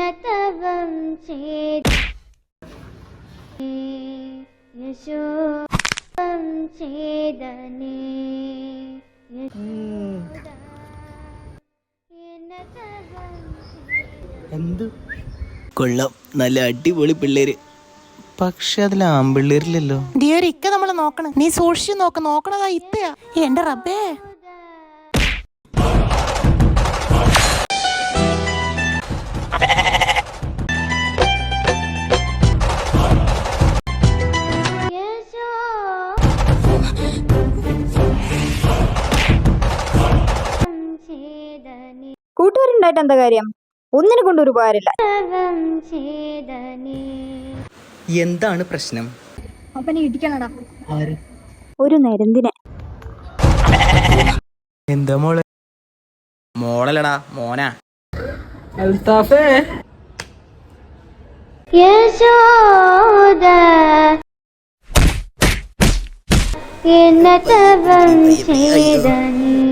എന്നതവം ചെയ്ത യശോദം ചെയ്തനേ എന്ത് കൊള്ളാം, നല്ല അടിപൊളി പിള്ളേര്. പക്ഷെ അതിൽ ആമ്പിള്ളേരില്ലല്ലോ. ഡിയർ ഇക്ക നമ്മള് നോക്കണം, നീ സൂക്ഷിച്ചു നോക്കണതാ ഇത്തയാ. എന്റെ റബ്ബേ, കൂട്ടുകാരുണ്ടായിട്ട് എന്താ കാര്യം? ഒന്നിനെ കൊണ്ട് ഒരു ഉപകാരമില്ല. എന്താണ് പ്രശ്നം? അവനെ ഇടിക്കണടാ, ആര്? ഒരു നരന്തിനെ. എന്താ മോളെ? മോളല്ലടാ, മോനാ. യശോദ എന്നതവം ചെയ്തനേ